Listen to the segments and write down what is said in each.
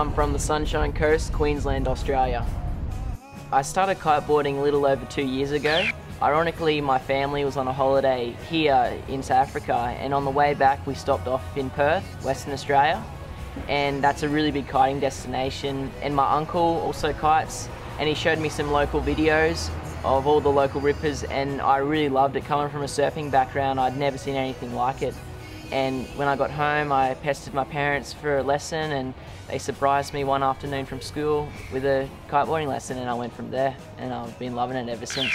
I'm from the Sunshine Coast, Queensland, Australia. I started kiteboarding a little over 2 years ago. Ironically, my family was on a holiday here in South Africa, and on the way back we stopped off in Perth, Western Australia, and that's a really big kiting destination. And my uncle also kites, and he showed me some local videos of all the local rippers, and I really loved it. Coming from a surfing background, I'd never seen anything like it. And when I got home, I pestered my parents for a lesson, and they surprised me one afternoon from school with a kiteboarding lesson, and I went from there, and I've been loving it ever since.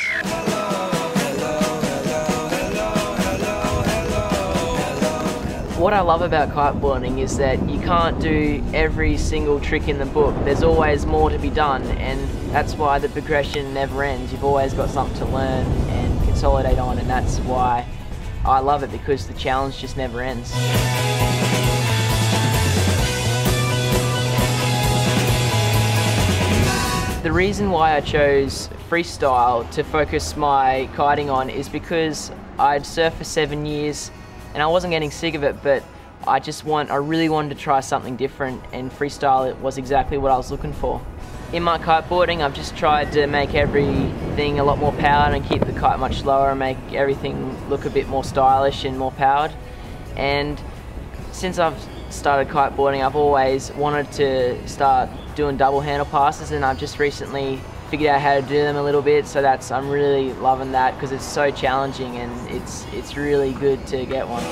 What I love about kiteboarding is that you can't do every single trick in the book. There's always more to be done, and that's why the progression never ends. You've always got something to learn and consolidate on, and that's why I love it, because the challenge just never ends. The reason why I chose freestyle to focus my kiting on is because I'd surfed for 7 years and I wasn't getting sick of it, but I really wanted to try something different, and freestyle was exactly what I was looking for. In my kiteboarding, I've just tried to make everything a lot more powered and keep the kite much slower and make everything look a bit more stylish and more powered. And since I've started kiteboarding, I've always wanted to start doing double handle passes, and I've just recently figured out how to do them a little bit, so I'm really loving that, because it's so challenging and it's really good to get one.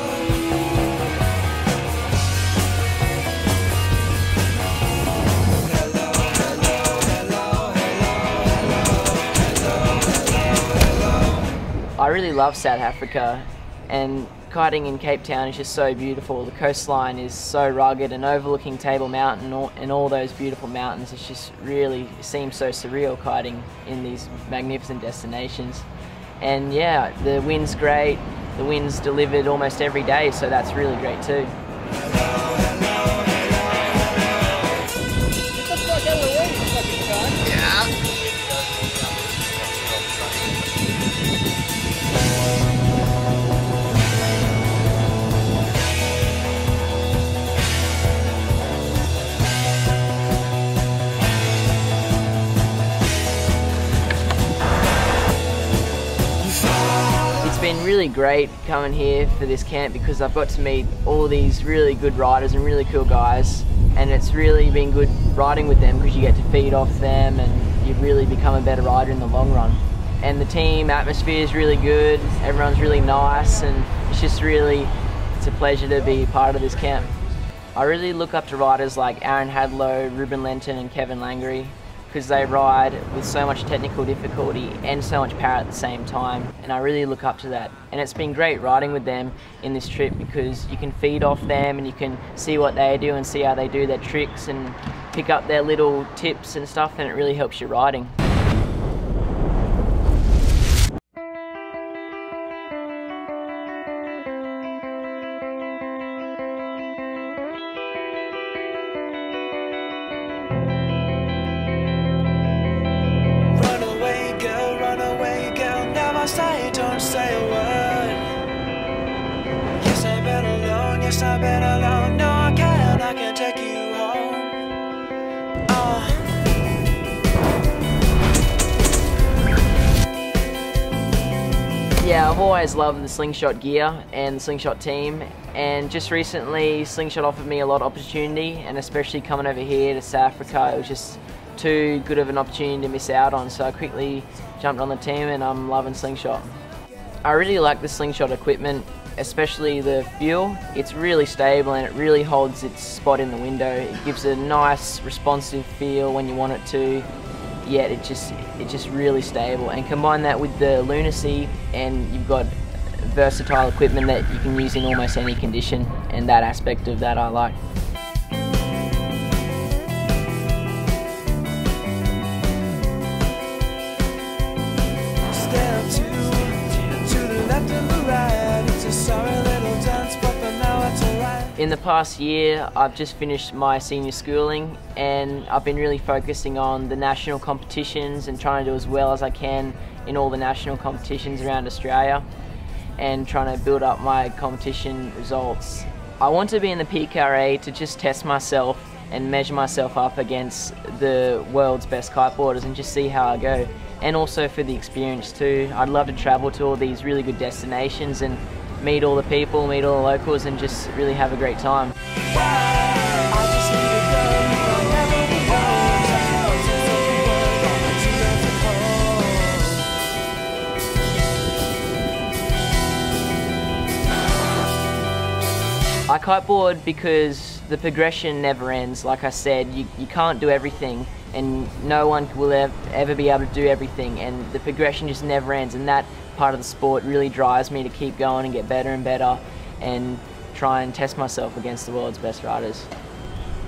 I really love South Africa, and kiting in Cape Town is just so beautiful. The coastline is so rugged, and overlooking Table Mountain and all those beautiful mountains, it just really seems so surreal kiting in these magnificent destinations. And yeah, the wind's great, the wind's delivered almost every day, so that's really great too. It's been really great coming here for this camp, because I've got to meet all these really good riders and really cool guys, and it's really been good riding with them because you get to feed off them and you really become a better rider in the long run. And the team atmosphere is really good, everyone's really nice, and it's a pleasure to be part of this camp. I really look up to riders like Aaron Hadlow, Ruben Lenton and Kevin Langery, because they ride with so much technical difficulty and so much power at the same time, and I really look up to that. And it's been great riding with them in this trip, because you can feed off them and you can see what they do and see how they do their tricks and pick up their little tips and stuff, and it really helps your riding. Don't say a word. Yes, I've been alone, yes, I've been alone. No, I can take you home. Yeah, I've always loved the Slingshot gear and the Slingshot team, and just recently Slingshot offered me a lot of opportunity, and especially coming over here to South Africa, it was just too good of an opportunity to miss out on, so I quickly jumped on the team, and I'm loving Slingshot. I really like the Slingshot equipment, especially the fuel. It's really stable and it really holds its spot in the window. It gives a nice responsive feel when you want it to, yet it's just really stable. And combine that with the lunacy, and you've got versatile equipment that you can use in almost any condition, and that aspect of that I like. In the past year, I've just finished my senior schooling, and I've been really focusing on the national competitions and trying to do as well as I can in all the national competitions around Australia, and trying to build up my competition results. I want to be in the PKRA to just test myself and measure myself up against the world's best kiteboarders and just see how I go. And also for the experience too. I'd love to travel to all these really good destinations and meet all the people, meet all the locals, and just really have a great time. I kiteboard because the progression never ends. Like I said, you can't do everything, and no one will ever be able to do everything, and the progression just never ends, and that part of the sport really drives me to keep going and get better and better and try and test myself against the world's best riders.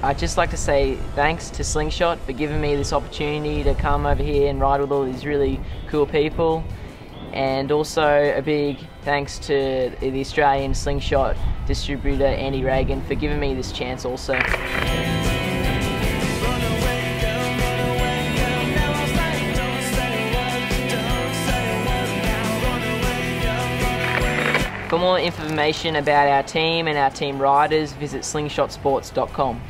I'd just like to say thanks to Slingshot for giving me this opportunity to come over here and ride with all these really cool people, and also a big thanks to the Australian Slingshot distributor Andy Yates for giving me this chance also. For more information about our team and our team riders, visit slingshotsports.com.